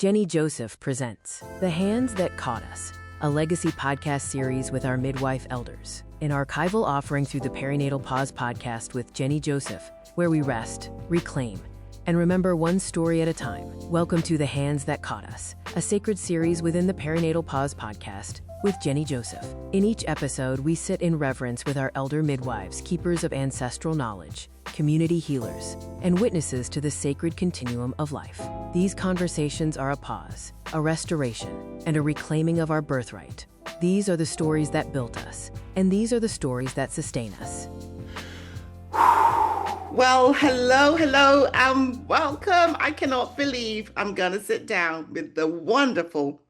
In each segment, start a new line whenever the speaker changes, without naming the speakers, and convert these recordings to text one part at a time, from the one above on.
Jennie Joseph presents The Hands That Caught Us, a legacy podcast series with our midwife elders, an archival offering through the Perinatal Pause Podcast with Jennie Joseph, where we rest, reclaim, and remember one story at a time. Welcome to The Hands That Caught Us, a sacred series within the Perinatal Pause Podcast with Jennie Joseph. In each episode, we sit in reverence with our elder midwives, keepers of ancestral knowledge, community healers, and witnesses to the sacred continuum of life. These conversations are a pause, a restoration, and a reclaiming of our birthright. These are the stories that built us, and these are the stories that sustain us.
Well, hello, welcome. I cannot believe I'm going to sit down with the wonderful,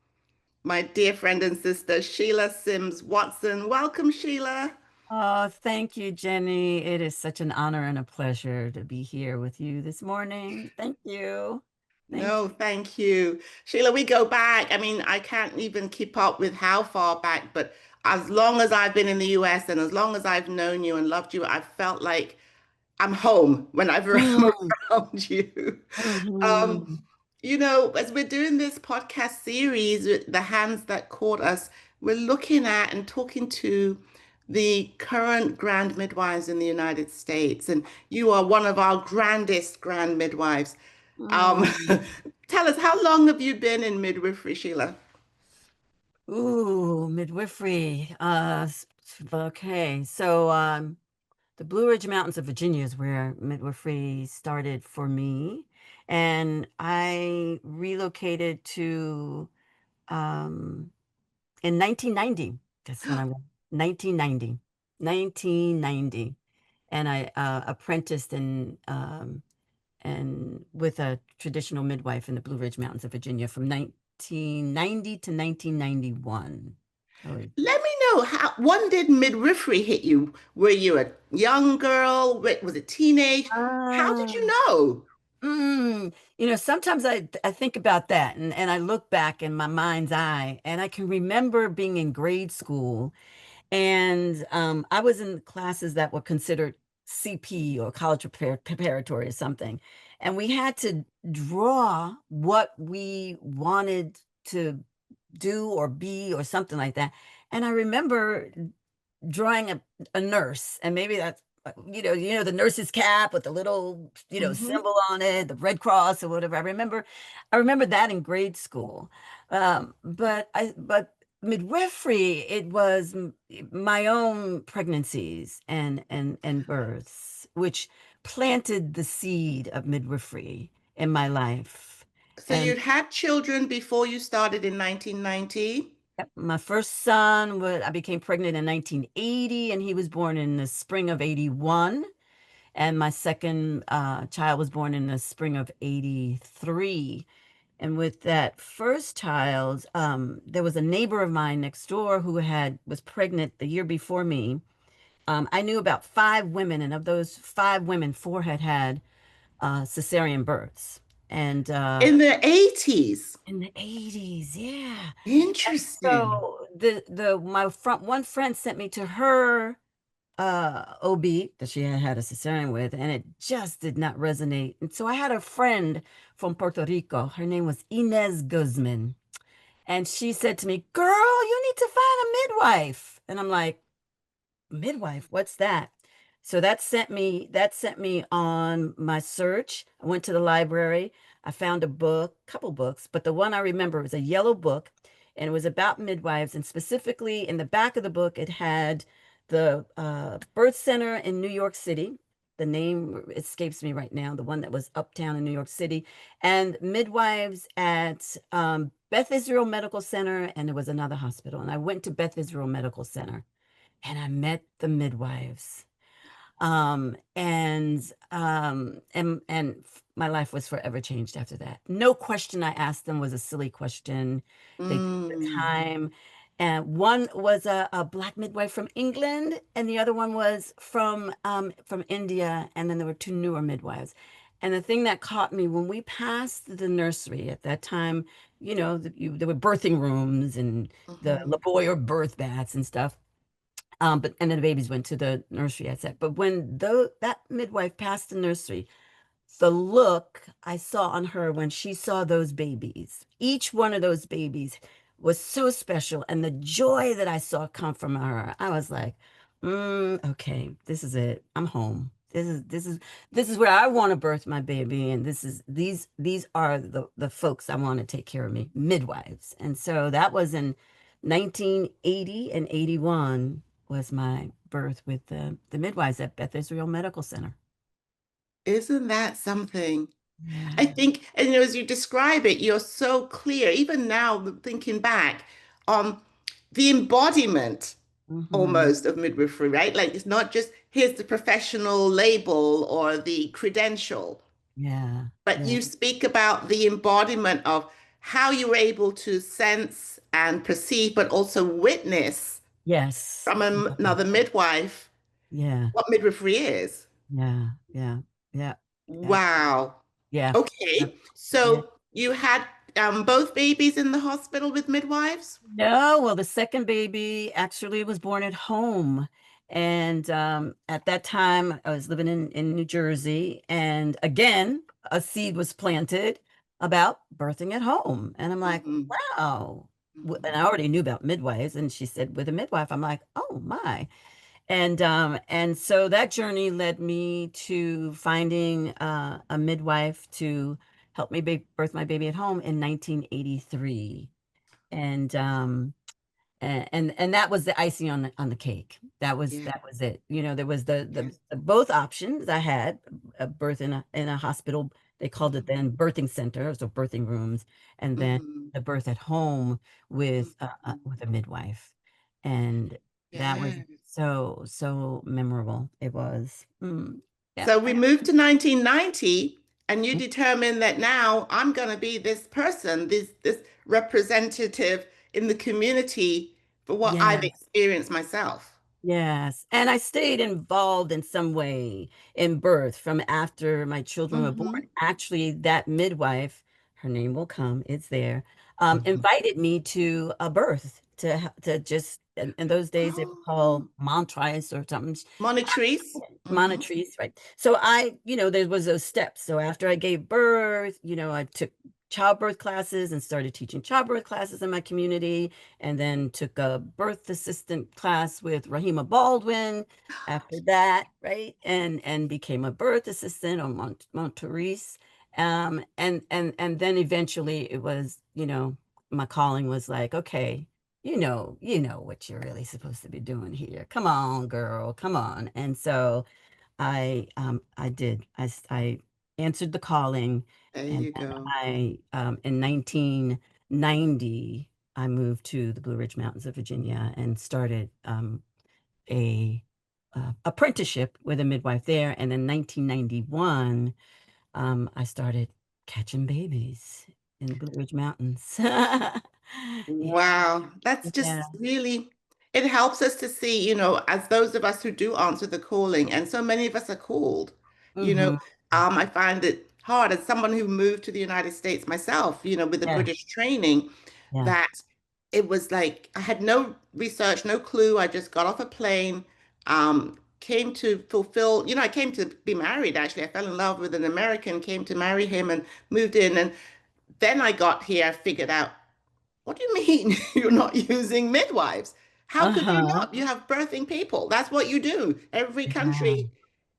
my dear friend and sister, Sheila Simms Watson. Welcome, Sheila.
Oh, thank you, Jennie. It is such an honor and a pleasure to be here with you this morning. Thank you.
Thank you. Sheila, we go back. I mean, I can't even keep up with how far back, but as long as I've been in the US and as long as I've known you and loved you, I've felt like I'm home whenever I'm around you.
Mm-hmm.
As we're doing this podcast series, The Hands That Caught Us, we're looking at and talking to the current grand midwives in the United States. And you are one of our grandest grand midwives. Tell us, how long have you been in midwifery, Sheila?
Midwifery. Okay. So the Blue Ridge Mountains of Virginia is where midwifery started for me. And I relocated to in 1990. That's when I went. 1990. And I apprenticed and with a traditional midwife in the Blue Ridge Mountains of Virginia from 1990 to 1991.
Let me know, when did midwifery hit you? Were you a young girl? Was it teenage? How did you know?
Sometimes I think about that and I look back in my mind's eye and I can remember being in grade school and I was in classes that were considered CP or college preparatory or something. And we had to draw what we wanted to do or be or something like that. And I remember drawing a nurse, and maybe that's the nurse's cap with the little symbol on it, the Red Cross or whatever. I remember that in grade school. But midwifery, it was my own pregnancies and births, which planted the seed of midwifery in my life.
So you'd had children before you started in 1990?
My first son, I became pregnant in 1980, and he was born in the spring of 81. And my second child was born in the spring of 83. And with that first child, there was a neighbor of mine next door who was pregnant the year before me. I knew about 5 women, and of those 5 women, 4 had cesarean births. And
in the 80s.
In the 80s, yeah.
Interesting.
And so one friend sent me to her OB that she had a cesarean with, and it just did not resonate. And so I had a friend from Puerto Rico. Her name was Inez Guzman. And she said to me, "Girl, you need to find a midwife." And I'm like, "Midwife? What's that?" So that sent me on my search. I went to the library. I found couple books, but the one I remember was a yellow book, and it was about midwives. And specifically in the back of the book, it had the birth center in New York City. The name escapes me right now, the one that was uptown in New York City, and midwives at Beth Israel Medical Center, and there was another hospital. And I went to Beth Israel Medical Center, and I met the midwives. And my life was forever changed after that. No question I asked them was a silly question. They took the time. And one was a Black midwife from England, and the other one was from India. And then there were 2 newer midwives. And the thing that caught me when we passed the nursery at that time, there were birthing rooms and the labor birth baths and stuff. And then the babies went to the nursery, I said. But when that midwife passed the nursery, the look I saw on her when she saw those babies, each one of those babies was so special. And the joy that I saw come from her, I was like, okay, this is it. I'm home. This is where I want to birth my baby. And these are the folks I want to take care of me, midwives. And so that was in 1980 and 81 was my birth with the midwives at Beth Israel Medical Center.
Isn't that something? I
Yeah.
think, and as you describe it, you're so clear, even now, thinking back on the embodiment
Hmm.
almost of midwifery, right? Like it's not just here's the professional label or the credential,
Yeah.
but
Yeah.
you speak about the embodiment of how you were able to sense and perceive, but also witness
Yes.
from another midwife
Yeah.
what midwifery is.
Yeah. Yeah. Yeah. Yeah.
Wow.
Yeah. Yeah.
Okay.
Yeah.
So you had both babies in the hospital with midwives?
No, well, the second baby actually was born at home. And at that time, I was living in New Jersey. And again, a seed was planted about birthing at home. And I'm like,
Hmm.
wow. And
Hmm.
I already knew about midwives. And she said, with a midwife, I'm like, oh my. And so that journey led me to finding a midwife to help me birth my baby at home in 1983. And and that was the icing on the cake.
Yeah.
That was it. You know, there was the
Yes.
the both options I had: a birth in a hospital. They called it then birthing center, so birthing rooms, and then
Hmm.
the birth at home with a midwife, and that was
Yes.
so memorable. It was. Yeah.
So we moved to 1990, and you determined that now I'm going to be this person, this representative in the community for what I've
Yes.
experienced myself.
Yes. And I stayed involved in some way in birth from after my children were born.
Hmm.
Actually, that midwife, her name will come, it's there,
Hmm.
invited me to a birth to just, in those days, they were
Oh,
called monitrice or something.
monitrice. Hmm.
Monitrice, right. So there was those steps. So after I gave birth, I took childbirth classes and started teaching childbirth classes in my community, and then took a birth assistant class with Rahima Baldwin after that, right? And became a birth assistant on Monterise. And then eventually it was, my calling was like, okay, you know what you're really supposed to be doing here. Come on, girl, come on. And so I did. I answered the calling,
There
and
you
then
go.
I in 1990 I moved to the Blue Ridge Mountains of Virginia and started a apprenticeship with a midwife there. And in 1991 I started catching babies in the Blue Ridge Mountains. Yeah,
Wow, that's
yeah.
just really, it helps us to see, as those of us who do answer the calling, and so many of us are called, you know,
Hmm.
I find it hard as someone who moved to the United States myself, with the
Yeah,
British training,
yeah.
that it was like I had no research, no clue. I just got off a plane, came to fulfill, I came to be married actually. I fell in love with an American, came to marry him and moved in. And then I got here, I figured out what do you mean you're not using midwives? How could you
Uh-huh.
not? You have birthing people. That's what you do. Every
Yeah,
country,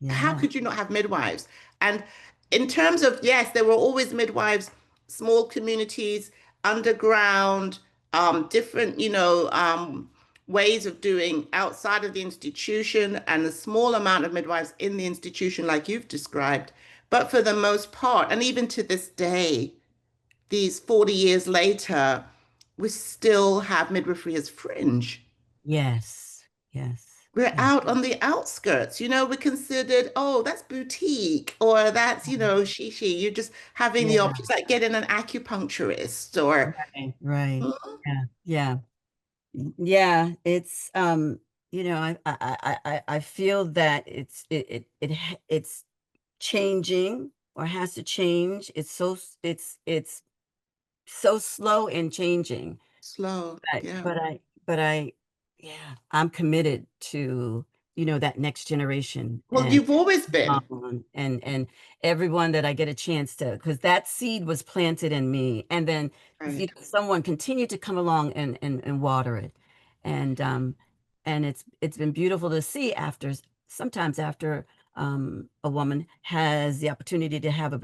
how
yeah.
could you not have midwives? And in terms of, yes, there were always midwives, small communities, underground, different, ways of doing outside of the institution, and a small amount of midwives in the institution, like you've described. But for the most part, and even to this day, these 40 years later, we still have midwifery as fringe.
Yes, yes,
We're
yeah.
out on the outskirts. We're considered, oh, that's boutique, or that's, shishi. You're just having the
Yeah,
option. It's like getting an acupuncturist or,
right, right.
mhm,
Yeah, yeah, yeah. It's I feel that it's changing or has to change. It's so slow in changing.
slow.
But
Yeah.
but I but I yeah, I'm committed to that next generation.
Well, you've always been.
And everyone that I get a chance to, because that seed was planted in me, and then
Right.
someone continued to come along and water it, and it's been beautiful to see sometimes after a woman has the opportunity to have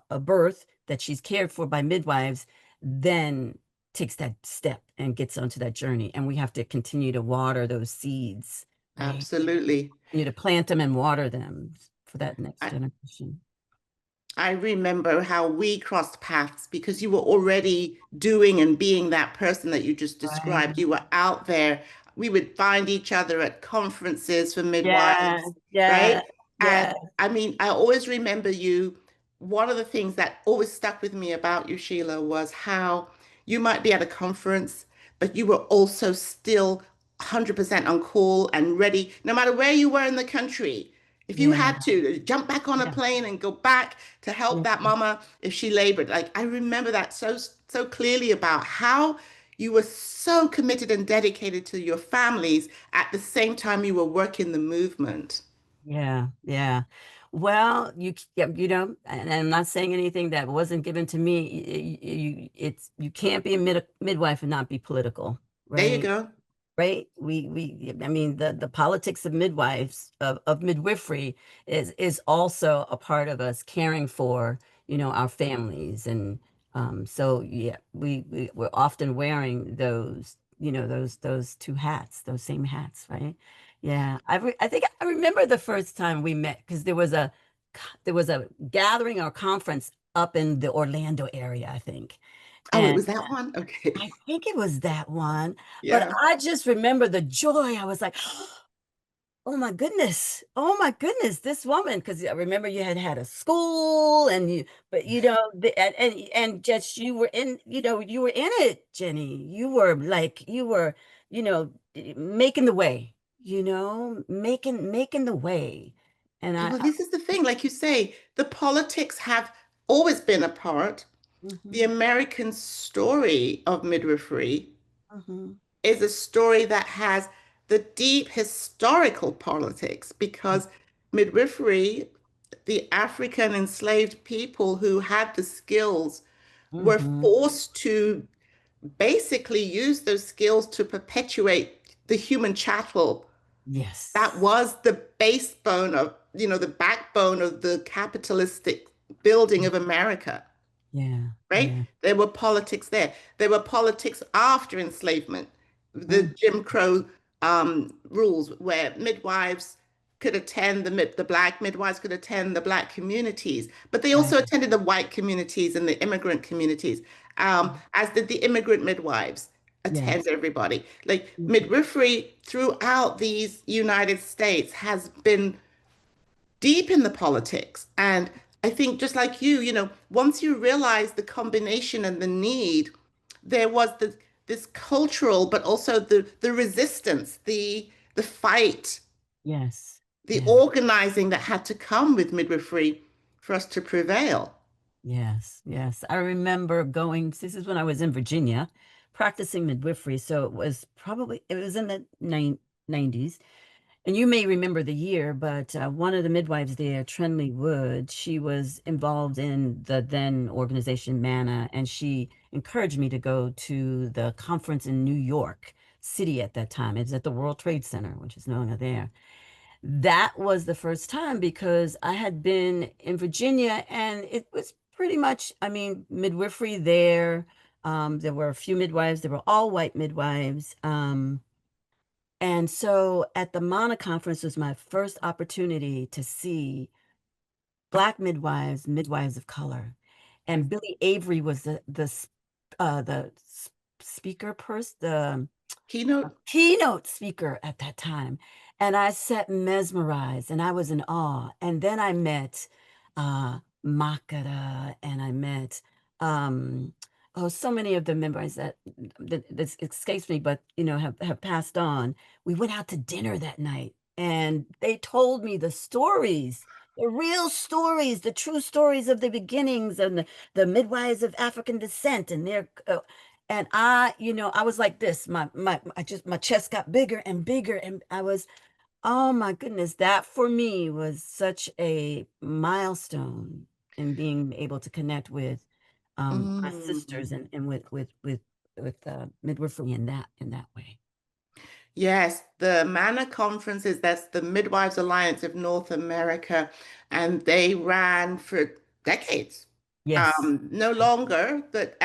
a birth that she's cared for by midwives, then takes that step and gets onto that journey, and we have to continue to water those seeds, right?
Absolutely.
You to plant them and water them for that next
I,
generation.
I remember how we crossed paths because you were already doing and being that person that you just
Right.
described. You were out there. We would find each other at conferences for
Yeah,
midwives,
yeah,
right? And
yeah.
I mean, I always remember you. One of the things that always stuck with me about you, Sheila, was how you might be at a conference, but you were also still 100% on call and ready, no matter where you were in the country. If you
Yeah,
had to jump back on a
yeah,
plane and go back to help
yeah,
that mama if she labored. Like I remember that so clearly about how you were so committed and dedicated to your families at the same time you were working the movement.
yeah, yeah. Well, yeah, and I'm not saying anything that wasn't given to me. You can't be a midwife and not be political,
There you
right?
go.
Right? I mean, the politics of midwives of midwifery is also a part of us caring for, our families. And so yeah, we're often wearing those two hats, those same hats, right? Yeah. I think I remember the first time we met, because there was a gathering or conference up in the Orlando area, I think.
Oh, it
And
was that one? Okay.
I think it was that one, but
Yeah.
I just remember the joy. I was like, oh my goodness, oh my goodness, this woman. Because I remember you had a school, but and just you were in it, Jenny. You were making the way, making the way, and
Well, this is the thing, like you say, the politics have always been a part. The
mhm,
American story of midwifery
mhm,
is a story that has the deep historical politics because midwifery, the African enslaved people who had the skills, were
mhm.
forced to basically use those skills to perpetuate the human chattel that
Yes,
was the backbone of, the backbone of the capitalistic building of America,
yeah,
right?
yeah.
There were politics there. There were politics after enslavement, the
Mm,
Jim Crow rules where midwives could attend the black midwives could attend the black communities, but they
right.
also attended the white communities and the immigrant communities, as did the immigrant midwives attend
Yes.
everybody. Like
Mhm.
midwifery throughout these United States has been deep in the politics. And I think just like once you realize the combination and the need, there was this cultural, but also the resistance, the fight,
Yes.
the
Yeah.
organizing that had to come with midwifery for us to prevail.
Yes. Yes. I remember this is when I was in Virginia practicing midwifery. So it was in the 90s. And you may remember the year, but one of the midwives there, Trenley Wood, she was involved in the then organization MANA, and she encouraged me to go to the conference in New York City at that time. It was at the World Trade Center, which is no longer there. That was the first time because I had been in Virginia, and it was pretty much, I mean, midwifery there. There were a few midwives, they were all white midwives. And so at the MANA conference was my first opportunity to see Black midwives, midwives of color. And Billy Avery was the speaker person, the
Keynote.
keynote speaker at that time. And I sat mesmerized and I was in awe. And then I met Makata, and I met so many of the members that this escapes me, but have passed on. We went out to dinner that night, and they told me the stories, the real stories, the true stories of the beginnings, and the midwives of African descent and their and I was like this. My chest got bigger and bigger, and I was Oh my goodness, that for me was such a milestone in being able to connect with my sisters
Mm.
and with midwifery in that way.
Yes, the MANA conferences, that's the Midwives Alliance of North America, and they ran for decades.
Yes.
No longer, but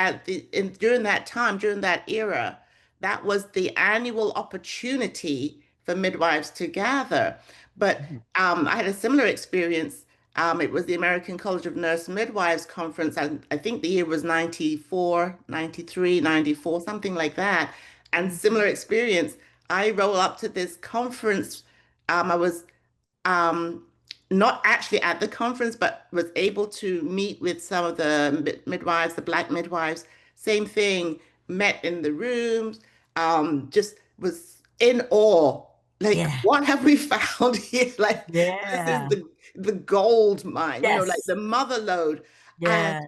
during that time, during that era, that was the annual opportunity for midwives to gather. But
Mhm.
I had a similar experience. It was the American College of Nurse Midwives Conference, and I think the year was 94, 93, 94, something like that. And
Mhm.
similar experience. I roll up to this conference. I was um, not actually at the conference, but was able to meet with some of the midwives, the Black midwives. Same thing, met in the rooms, just was in awe. Like,
Yeah.
what have we found here? Like, this is
Yeah.
the gold mine, like
Yes.
the mother lode. And
Yeah.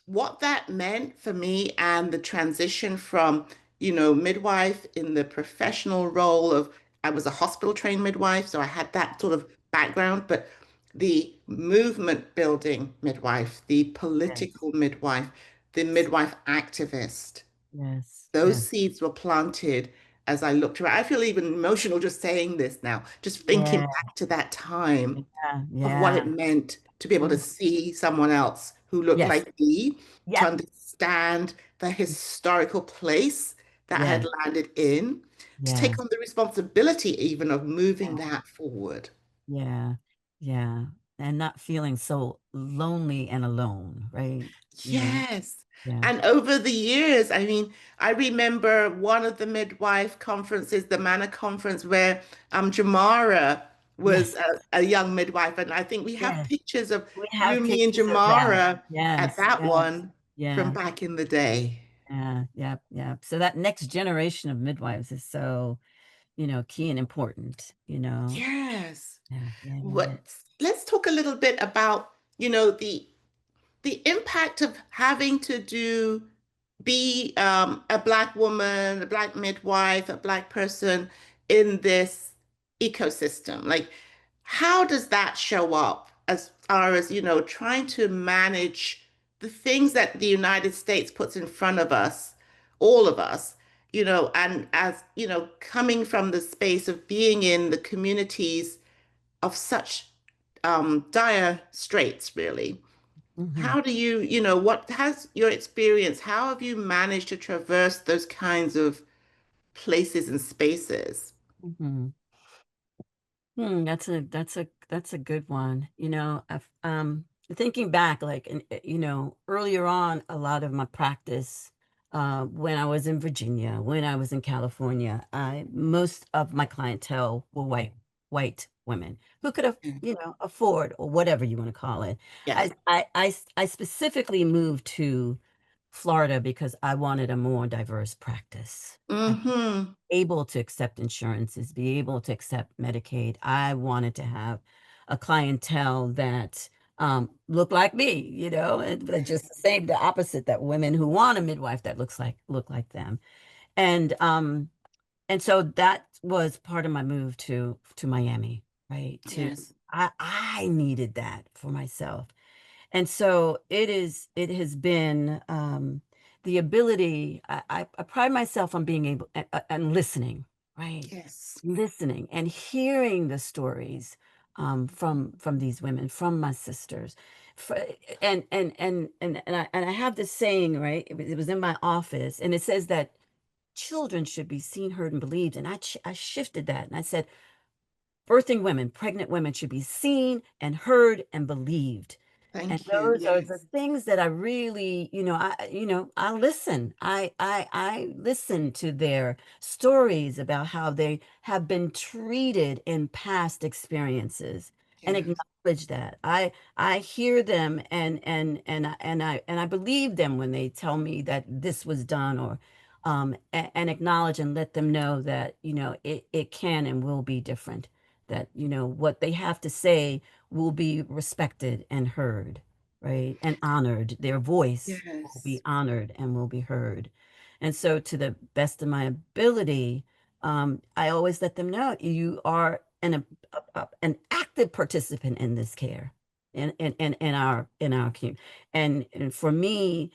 what that meant for me and the transition from, midwife in the professional role of, I was a hospital trained midwife, so I had that sort of background, but the movement building midwife, the
Yes.
political midwife, the midwife activist,
Yes.
those
Yes.
seeds were planted as I looked around. I feel even emotional just saying this now, just thinking
Yeah.
back to that time
Yeah.
of what it
Yeah.
meant to be able to
Mm.
see someone else who looked
Yes.
like me, to
Yep.
understand the historical place that I had
Yes.
landed in, to take
Yes.
on the responsibility even of moving
Yeah.
that forward.
Yeah. Yeah. And not feeling so lonely and alone, right? You know?
Yes.
Yeah.
And over the years, I mean, I remember one of the midwife conferences, the MANA conference, where Jamara was
Yes.
a young midwife. And I think we have
Yes.
pictures of
We
you,
have
me, and
pictures of that.
Jamara at
Yes.
that
Yes.
one from
Yes.
back in the day.
Yeah. Yeah. Yeah. So that next generation of midwives is so, key and important,
Yes.
Yeah. Yeah. Yeah. Yeah.
What, let's talk a little bit about, the impact of having to be a Black woman, a Black midwife, a Black person in this ecosystem. Like, how does that show up as far as, trying to manage the things that the United States puts in front of us, all of us, and as, coming from the space of being in the communities of such dire straits, really.
Hmm.
How do you, what has your experience? How have you managed to traverse those kinds of places and spaces?
Hmm. That's a good one. Thinking back, like, earlier on, a lot of my practice, when I was in Virginia, when I was in California, most of my clientele were white women who could have,
Yeah.
afford or whatever you want to call it.
Yes.
I specifically moved to Florida because I wanted a more diverse practice.
Mm-hmm.
Able to accept insurances, be able to accept Medicaid. I wanted to have a clientele that looked like me, and but
Yes.
just the same, the opposite, that women who want a midwife that look like them. And and so that was part of my move to Miami, right?
Yes.
I needed that for myself. And so it has been the ability, I pride myself on being able and listening, right?
Yes.
Listening and hearing the stories from these women, from my sisters. For, and I have this saying, right? It was in my office, and it says that children should be seen, heard, and believed. And I shifted that, and I said, birthing women, pregnant women should be seen and heard and believed. And
Thank you.
those are the
Yes.
things that I really, I listen. I listen to their stories about how they have been treated in past experiences and
Yes.
acknowledge that. I hear them and I believe them when they tell me that this was done, or and acknowledge and let them know that, it can and will be different, that, what they have to say will be respected and heard, right? And honored. Their voice will be
Yes.
honored and will be heard. And so, to the best of my ability, I always let them know, you are an active participant in this care in our community. And for me,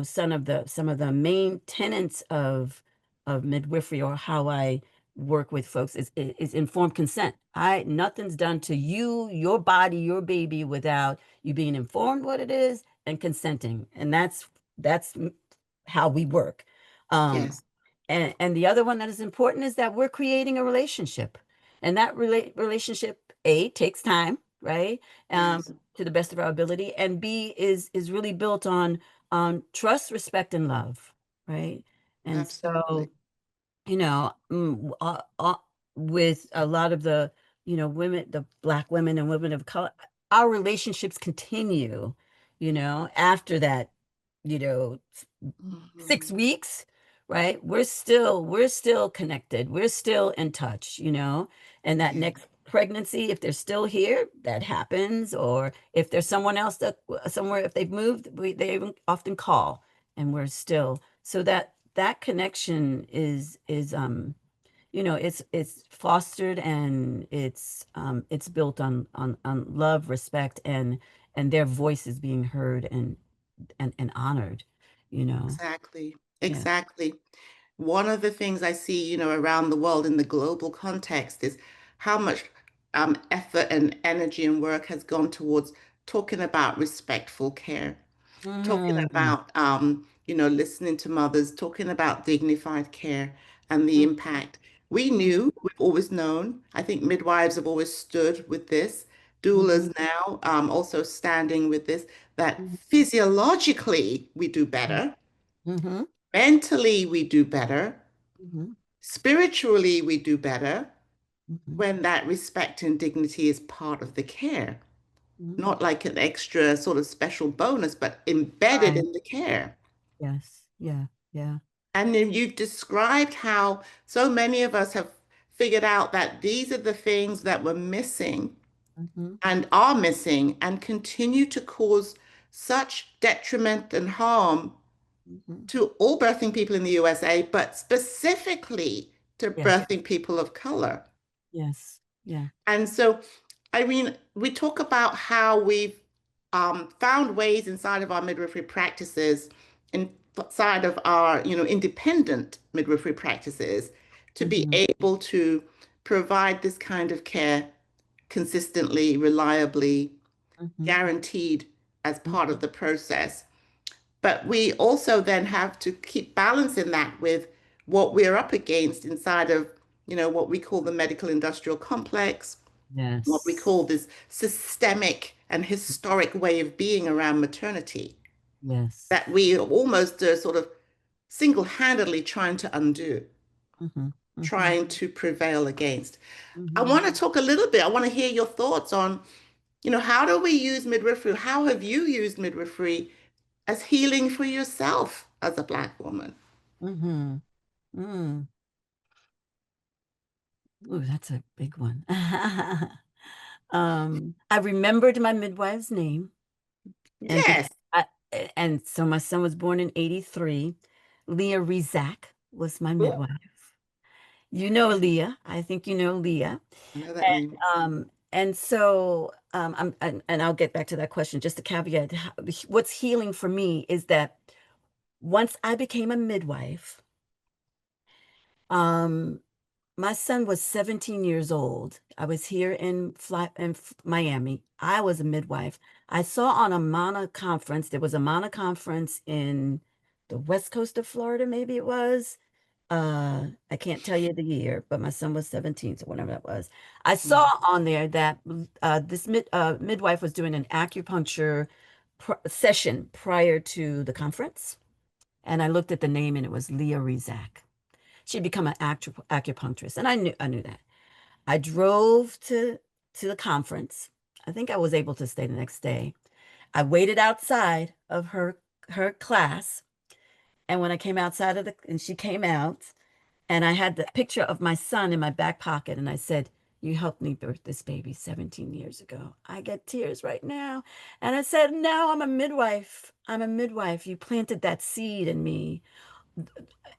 some of the main tenets of midwifery, or how I work with folks, is informed consent. Nothing's done to you, your body, your baby, without you being informed what it is and consenting. And that's how we work. Um,
Yes.
and the other one that is important is that we're creating a relationship. And that relationship, A, takes time, right?
Yes.
To the best of our ability. And B, is really built on trust, respect, and love, right? And so,
Absolutely.
you know, mm, uh, uh, with a lot of the, women, the Black women and women of color, our relationships continue, after that, you know,
Mhm.
6 weeks, right? We're still connected. We're still in touch, and that
Yeah.
next pregnancy, if they're still here, that happens. Or if there's someone else that somewhere, if they've moved, they often call, and we're still, so that connection it's fostered, and it's built on love, respect, and their voices being heard and honored, you know.
Exactly.
Yeah.
Exactly. One of the things I see, around the world in the global context is how much effort and energy and work has gone towards talking about respectful care, talking
Mm-hmm.
about, listening to mothers, talking about dignified care and the impact. We knew, we've always known. I think midwives have always stood with this.
Mm-hmm.
Doulas now also standing with this, that physiologically we do better,
Mm-hmm.
mentally we do better,
Mm-hmm.
spiritually we do better
Mm-hmm.
when that respect and dignity is part of the care,
Mm-hmm.
not like an extra sort of special bonus, but embedded
Right.
in the care.
Yes. Yeah. Yeah.
And then you described how so many of us have figured out that these are the things that were missing
Mm-hmm.
and are missing and continue to cause such detriment and harm
Mm-hmm.
to all birthing people in the USA, but specifically to
Yes.
birthing people of color.
Yes. Yeah.
And so, I mean, we talk about how we've found ways inside of our midwifery practices, inside of our, independent midwifery practices, to be
Mm-hmm.
able to provide this kind of care consistently, reliably,
Mm-hmm.
guaranteed as part
Mm-hmm.
of the process. But we also then have to keep balancing that with what we're up against inside of, what we call the medical industrial complex, what we
Yes.
call this systemic and historic way of being around maternity
Yes.
that we almost are sort of single-handedly trying to undo,
Mm-hmm. Mm-hmm.
trying to prevail against. I
Mm-hmm.
want to talk a little bit, I want to hear your thoughts on, how do we use midwifery? How have you used midwifery as healing for yourself as a Black woman?
Mm-hmm. Mm. Ooh, that's a big one. I remembered my midwife's name, and
Yes,
I, and so my son was born in 83. Leah Rizak was my
oh,
midwife. You know Leah. I think you know Leah.
I know that name.
And so and I'll get back to that question. Just a caveat. What's healing for me is that once I became a midwife, um, my son was 17 years old. I was here in Miami. I was a midwife. I saw on a MANA conference, there was a MANA conference in the west coast of Florida, maybe it was. I can't tell you the year, but my son was 17, so whatever that was. I saw
Mhm.
on there that this midwife was doing an acupuncture session prior to the conference. And I looked at the name, and it was Leah Rizak. She'd become an acupuncturist, and I knew that. I drove to the conference. I think I was able to stay the next day. I waited outside of her class, and when I came outside and she came out, and I had the picture of my son in my back pocket, and I said, "You helped me birth this baby 17 years ago." I get tears right now. And I said, "Now I'm a midwife. I'm a midwife. You planted that seed in me."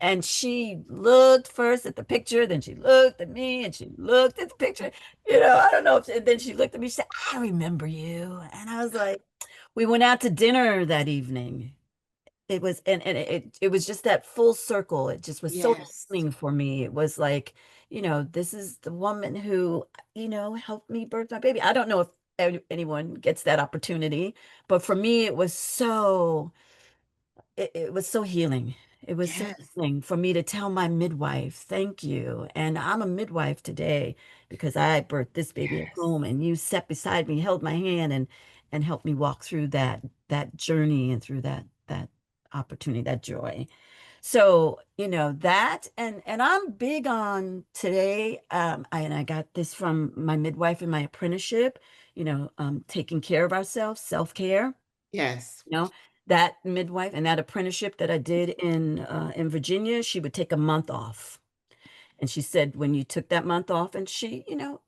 And she looked first at the picture, then she looked at me, and she looked at the picture. I don't know if, and then she looked at me, she said, I remember you. And I was like, we went out to dinner that evening. It was, and it was just that full circle. It just was so
Yes.
healing for me. It was like, this is the woman who, helped me birth my baby. I don't know if anyone gets that opportunity, but for me, it was so healing. It was so
Yes.
healing for me to tell my midwife, thank you. And I'm a midwife today because I birthed this baby at
Yes.
home and you sat beside me, held my hand and helped me walk through that journey and through that opportunity, that joy. So, that and I'm big on today, and I got this from my midwife in my apprenticeship, taking care of ourselves, self-care.
Yes.
You know, that midwife and that apprenticeship that I did in Virginia, she would take a month off. And she said when you took that month off, and she,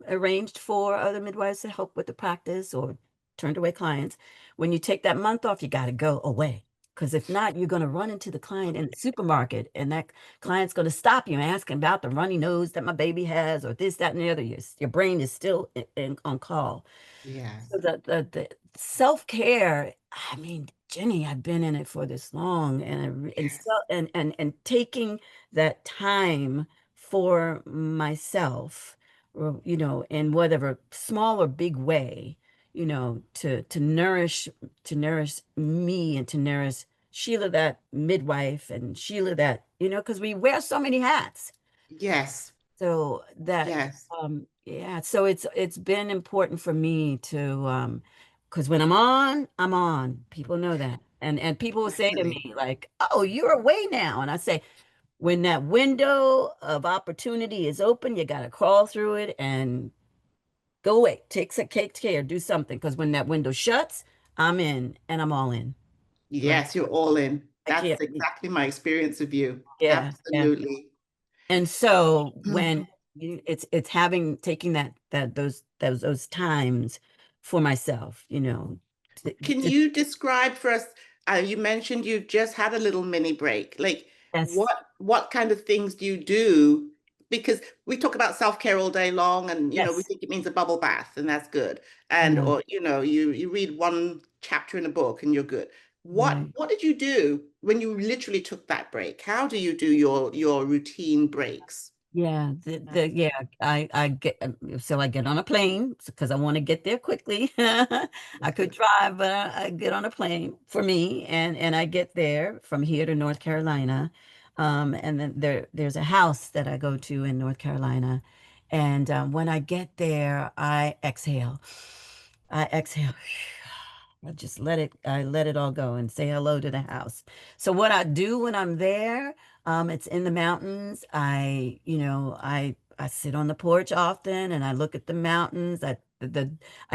arranged for other midwives to help with the practice or turned away clients. When you take that month off, you got to go away. Because if not, you're going to run into the client in the supermarket, and that client's going to stop you asking about the runny nose that my baby has, or this, that, and the other. Your brain is still on call.
Yes.
So the self-care, I mean, Jenny, I've been in it for this long,
Yes.
and taking that time for myself, or, in whatever small or big way, to nourish me and to nourish Sheila, that midwife, and Sheila, that, because we wear so many hats.
Yes.
So that
Yes.
yeah, so it's been important for me to because when I'm on, I'm on. People know that. And people will say to
Definitely.
me like, "Oh, you're away now." And I say, when that window of opportunity is open, you got to crawl through it and go away. Take care, do something, because when that window shuts, I'm in and I'm all in. Right?
Yes, you're all in.
I
That's
can't.
exactly my experience of you.
Yeah, yeah.
Absolutely.
And so when
Mhm.
it's having taking those times for myself, to,
Can
to,
you describe for us, you mentioned you just had a little mini break. Like
yes,
what kind of things do you do? Because we talk about self-care all day long and we
yes,
think it means a bubble bath and that's good.
I
And
know,
or you read one chapter in a book and you're good. What
right.
what did you do when you literally took that break? How do you do your routine breaks?
Yeah, yeah, I get so I get on a plane because I want to get there quickly. I could drive, but I get on a plane for me, and I get there from here to North Carolina, and then there's a house that I go to in North Carolina, and when I get there, I exhale. I exhale. I let it all go and say hello to the house. So what I do when I'm there, it's in the mountains. I sit on the porch often and I look at the mountains. I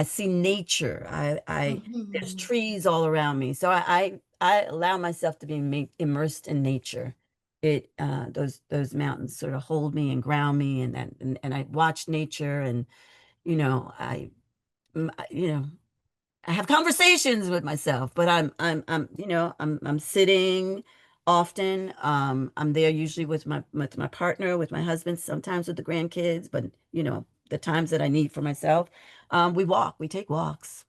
see nature. There's
Mhm.
trees all around me. So I allow myself to be immersed in nature. Those mountains sort of hold me and ground me, and I watch nature, and you know, I, you know, I have conversations with myself, but I'm sitting often. I'm there usually with my partner, with my husband, sometimes with the grandkids, but the times that I need for myself, we take walks.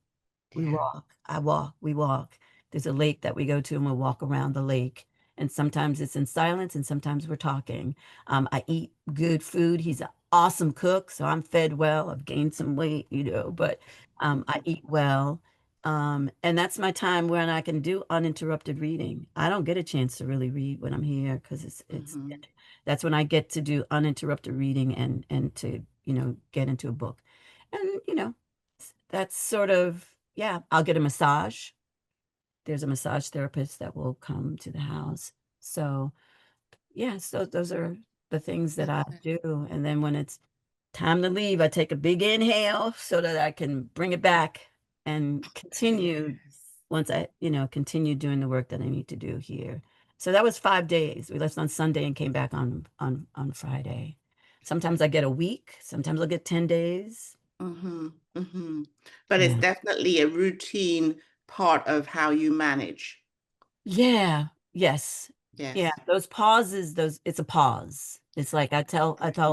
We
Yeah.
walk. I walk. We walk. There's a lake that we go to, and we'll walk around the lake. And sometimes it's in silence, and sometimes we're talking. I eat good food. He's an awesome cook, so I'm fed well. I've gained some weight, but I eat well. And that's my time when I can do uninterrupted reading. I don't get a chance to really read when I'm here because
Mhm.
that's when I get to do uninterrupted reading and to, get into a book. And, that's sort of, yeah, I'll get a massage. There's a massage therapist that will come to the house. So, yeah, so those are the things that I do. And then when it's time to leave, I take a big inhale so that I can bring it back and continue
Yes.
once continue doing the work that I need to do here. So that was 5 days. We left on Sunday and came back on Friday. Sometimes I get a week, sometimes I'll get 10 days.
But it's
Yeah.
definitely a routine part of how you manage.
Yeah. Yes. Yeah,
Yes.
those pauses, those it's a pause. It's like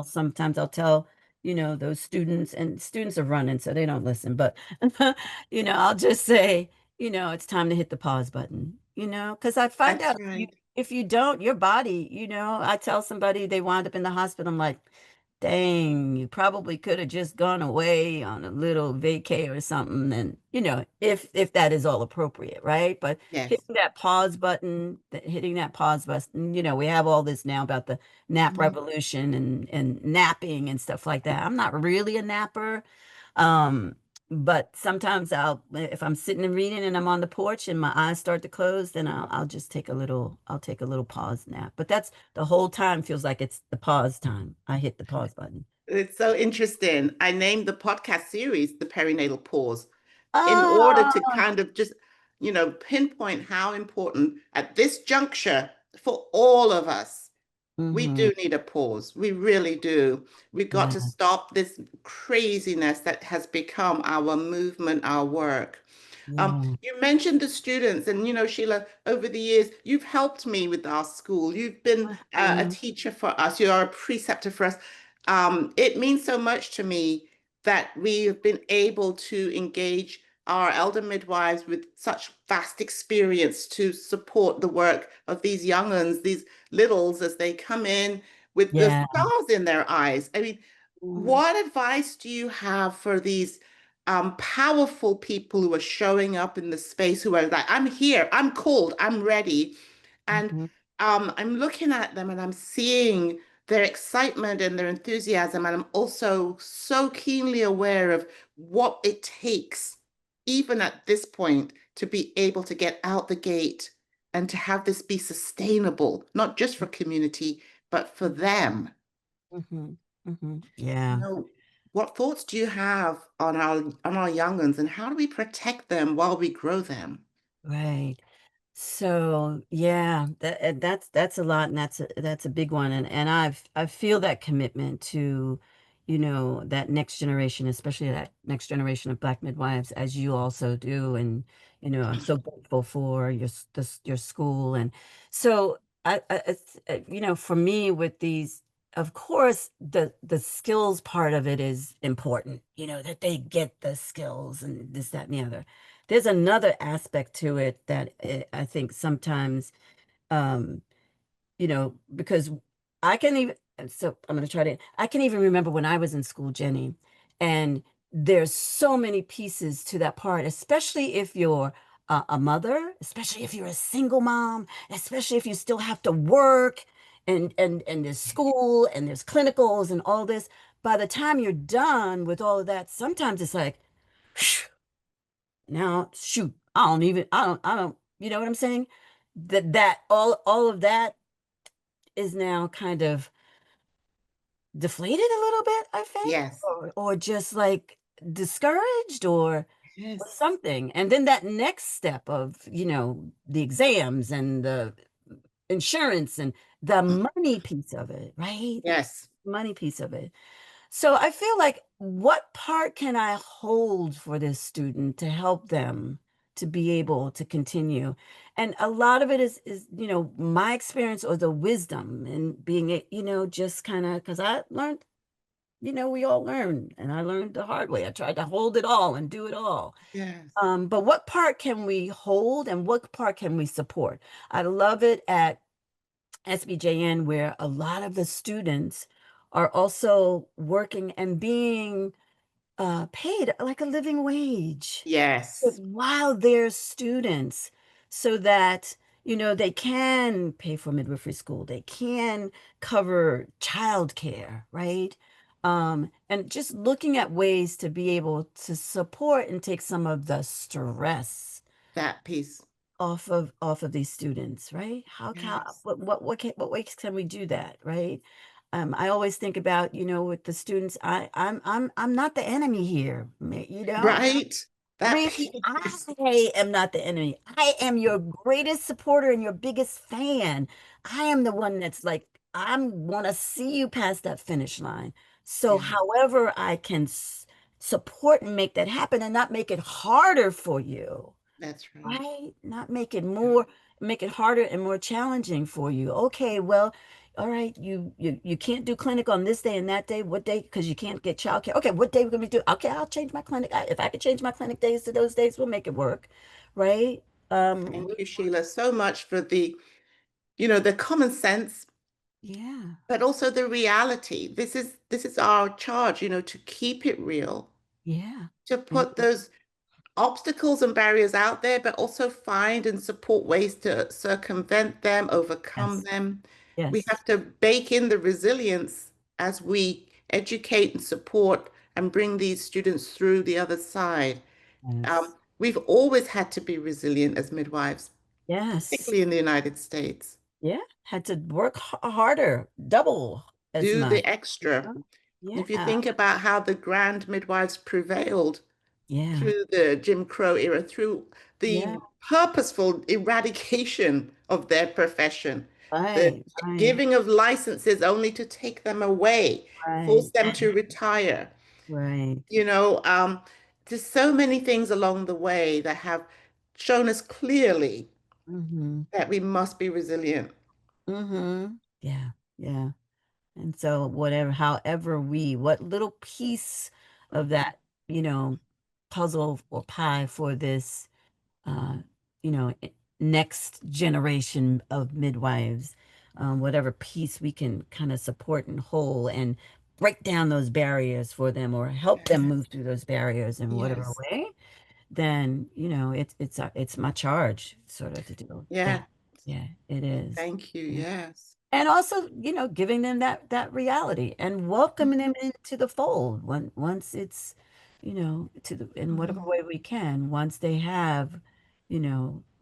sometimes I'll tell, those students, and students are running, so they don't listen, but I'll just say, it's time to hit the pause button, because I find
That's
out
right.
if you don't, your body, I tell somebody they wind up in the hospital, I'm like, dang, you probably could have just gone away on a little vacay or something, and if that is all appropriate, right? But
Yes.
hitting that pause button, we have all this now about the nap
Mhm.
revolution and napping and stuff like that. I'm not really a napper. Um, but sometimes if I'm sitting and reading and I'm on the porch and my eyes start to close, then I'll take a little pause nap. But that's the whole time feels like it's the pause time. I hit the pause button.
It's so interesting. I named the podcast series The Perinatal Pause in order to
Oh,
kind of just, pinpoint how important at this juncture for all of us. We
hmm
do need a pause. We really do. We've got to
yeah,
stop this craziness that has become our movement, our work.
yeah.
You mentioned the students, and Sheila, over the years, you've helped me with our school. You've been a
Mhm.
teacher for us. You are a preceptor for us. It means so much to me that we have been able to engage our elder midwives with such vast experience to support the work of these young uns, these littles, as they come in with the
Yeah.
stars in their eyes. I mean,
Mm-hmm.
what advice do you have for these powerful people who are showing up in the space, who are like, I'm here, I'm called, I'm ready. And
Mm-hmm.
I'm looking at them and I'm seeing their excitement and their enthusiasm. And I'm also so keenly aware of what it takes, even at this point, to be able to get out the gate and to have this be sustainable, not just for community, but for them.
Mm-hmm. Mm-hmm. Yeah.
What thoughts do you have on our young ones, and how do we protect them while we grow them?
Right. So yeah, that's a lot, and that's a big one, and I feel that commitment to, that next generation, especially that next generation of Black midwives, as you also do, and I'm so grateful for your school, and so for me with these, of course, the skills part of it is important, that they get the skills and this, that, and the other. There's another aspect to it that I think sometimes, um, because I can even, so I'm going to try to, I can even remember when I was in school, Jenny, and there's so many pieces to that part, especially if you're a mother, especially if you're a single mom, especially if you still have to work and there's school and there's clinicals and all this. By the time you're done with all of that, sometimes it's like, now, shoot, I don't, you know what I'm saying? That all of that is now kind of deflated a little bit, I think,
Yes.
or just like discouraged or
Yes.
something. And then that next step of, the exams and the insurance and the money piece of it, right?
Yes.
Money piece of it. So I feel like, what part can I hold for this student to help them to be able to continue? And a lot of it is, my experience or the wisdom and being, just kind of, because I learned, we all learn, and I learned the hard way. I tried to hold it all and do it all.
Yes.
But what part can we hold and what part can we support? I love it at SBJN, where a lot of the students are also working and being paid like a living wage
Yes.
while they're students, so that they can pay for midwifery school, they can cover childcare, right? And just looking at ways to be able to support and take some of the stress
That piece.
off of these students, right? How can
Yes.
what ways can we do that, right? I always think about, with the students, I'm not the enemy here,
Right. That
Really,
piece.
I am not the enemy. I am your greatest supporter and your biggest fan. I am the one that's like, I want to see you past that finish line. So,
Yes.
however I can support and make that happen and not make it harder for you,
That's right.
right? Not make it
Yeah.
more. make it harder and more challenging for you. Okay, well, all right, you can't do clinic on this day and that day. What day? Because you can't get childcare. Okay, what day we're gonna do? Okay, I'll change my clinic. If I could change my clinic days to those days, we'll make it work, right?
Thank you, Sheila, so much for the common sense,
Yeah,
but also the reality. This is our charge, to keep it real,
yeah,
to
yeah,
put those obstacles and barriers out there, but also find and support ways to circumvent them, overcome
yes,
them. We
yes,
have to bake in the resilience as we educate and support and bring these students through the other side.
yes,
We've always had to be resilient as midwives,
yes,
particularly in the United States.
yeah. Had to work harder, double as
Do
much.
the extra. If you
Yeah,
think about how the grand midwives prevailed
yeah,
through the Jim Crow era, through
yeah.
the purposeful eradication of their profession, the
Right, right,
giving of licenses only to take them away, force
right,
them to retire.
right.
You know, there's so many things along the way that have shown us clearly
Mm-hmm.
that we must be resilient.
Mm-hmm. Yeah, yeah. And so however what little piece of that, puzzle or pie for this, uh, next generation of midwives, whatever piece we can kind of support and hold and break down those barriers for them or help them
Yes,
move through those barriers in whatever
yes,
way, then, it's my charge sort of to do that.
yeah.
Yeah, it is.
Thank you.
Yeah.
Yes.
And also, giving them that reality and welcoming them into the fold once it's, in whatever
Mhm.
way we can, once they have,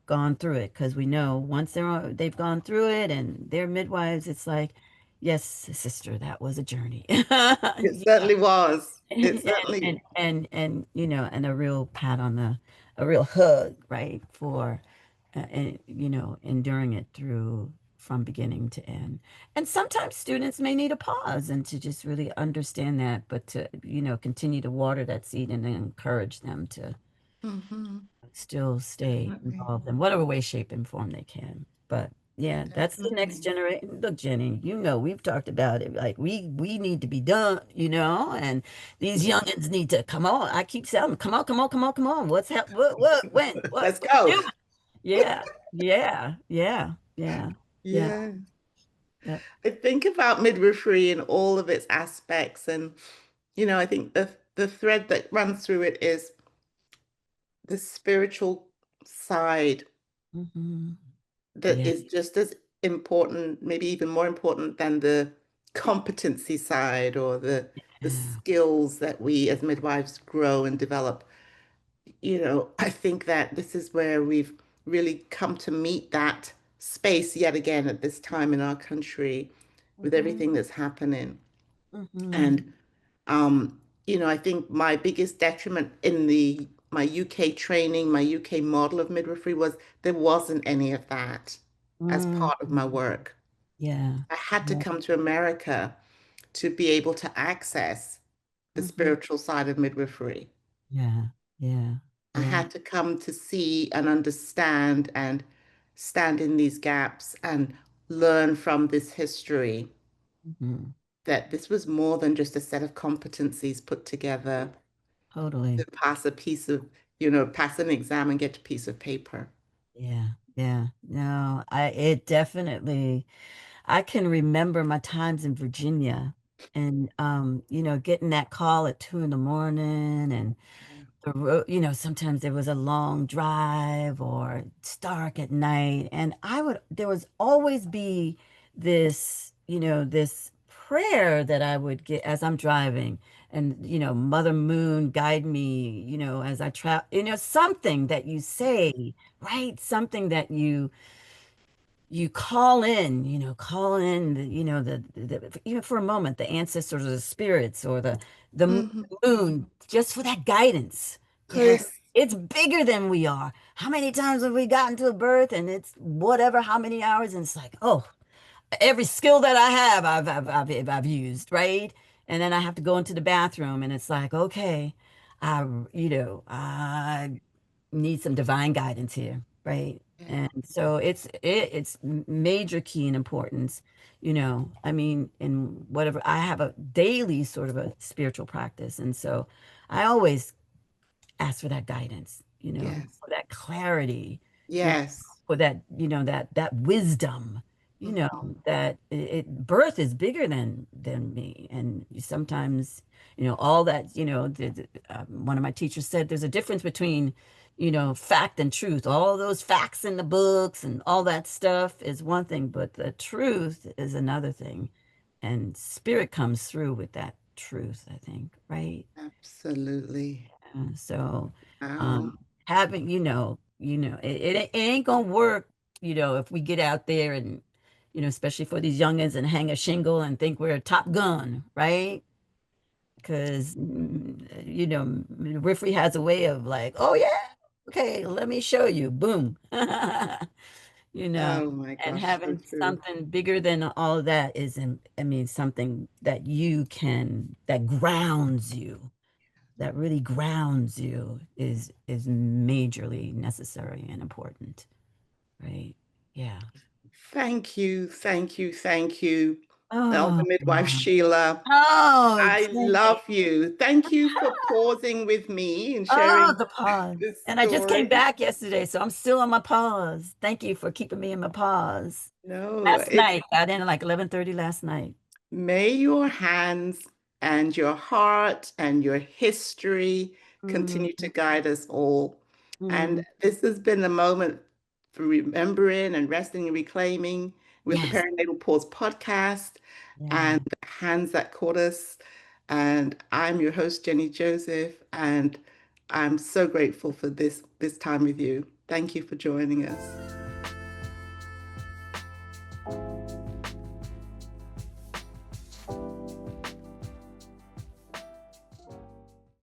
gone through it. Because we know once they've gone through it and they're midwives, it's like, yes, sister, that was a journey.
It certainly was. It
and
certainly.
and a real pat on a real hug, right, for and enduring it through from beginning to end. And sometimes students may need a pause and to just really understand that, but to continue to water that seed and then encourage them to
Mhm.
still stay
Definitely.
involved in whatever way, shape, and form they can. But yeah, that's the next
Definitely.
generation. Look, Jenny, we've talked about it. Like we need to be done, and these youngins need to come on. I keep telling them, come on, come on, come on, come on. What's happening? What, when,
Let's
what you
go.
doing? Yeah, yeah, yeah, yeah, yeah.
Yeah.
Yep.
I think about midwifery in all of its aspects, and I think the thread that runs through it is the spiritual side
Hmm.
that
Yeah,
is just as important, maybe even more important than the competency side or the
yeah.
skills that we as midwives grow and develop. I think that this is where we've really come to meet that space yet again at this time in our country with
Hmm.
everything that's happening.
Hmm.
And I think my biggest detriment in the my UK training, my UK model of midwifery was there wasn't any of that as
Hmm.
part of my work.
Yeah.
I had to
Yeah.
come to America to be able to access the
Hmm.
spiritual side of midwifery.
Yeah. Yeah.
I
Yeah.
had to come to see and understand and stand in these gaps and learn from this history
Hmm.
that this was more than just a set of competencies put together
Totally.
to pass an exam and get a piece of paper.
Yeah. Yeah. No, it definitely, I can remember my times in Virginia and, getting that call at 2 in the morning and
Yeah.
the road, sometimes there was a long drive or it's dark at night. And there was always be this prayer that I would get as I'm driving and, Mother Moon guide me, as I travel, something that you say, right? Something that you call in even for a moment, the ancestors or the spirits or the
Mhm.
moon, just for that guidance. Because
Yes.
it's bigger than we are. How many times have we gotten to a birth and it's whatever, how many hours, and it's like, oh, every skill that I have, I've used, right? And then I have to go into the bathroom and it's like, okay, I need some divine guidance here, right? And so it's major key in importance, I mean, in whatever. I have a daily sort of a spiritual practice, and so I always ask for that guidance,
Yes.
for that clarity, you know,
Yes.
for that, that wisdom,
Mhm.
that birth is bigger than me. And sometimes, all that, one of my teachers said there's a difference between, fact and truth. All those facts in the books and all that stuff is one thing, but the truth is another thing. And spirit comes through with that truth, I think, right?
Absolutely.
So,
Wow.
um, having, it ain't gonna work, if we get out there and, especially for these youngins and hang a shingle and think we're a Top Gun, right? Because, Riffrey has a way of like, oh yeah, okay, let me show you, boom, you know,
Oh my
and
gosh, so
having
true.
something bigger than all of that is, I mean, something that that grounds you, that really grounds you, is majorly necessary and important, right? Yeah.
Thank you, thank you, thank you, Elder
Oh,
Midwife
wow.
Sheila.
Oh,
I
Jenny.
love you. Thank you for pausing with me and
Oh,
sharing
the pause.
this
And I just came
story.
back yesterday, so I'm still on my pause. Thank you for keeping me in my pause.
No,
Last night, got in at like 11:30 last night.
may your hands and your heart and your history
Mm,
continue to guide us all. And
mm.
this has been a moment for remembering and resting and reclaiming with the
Yes.
Perinatal Pause podcast and
Yeah.
the hands that caught us. And I'm your host, Jennie Joseph, and I'm so grateful for this time with you. Thank you for joining us.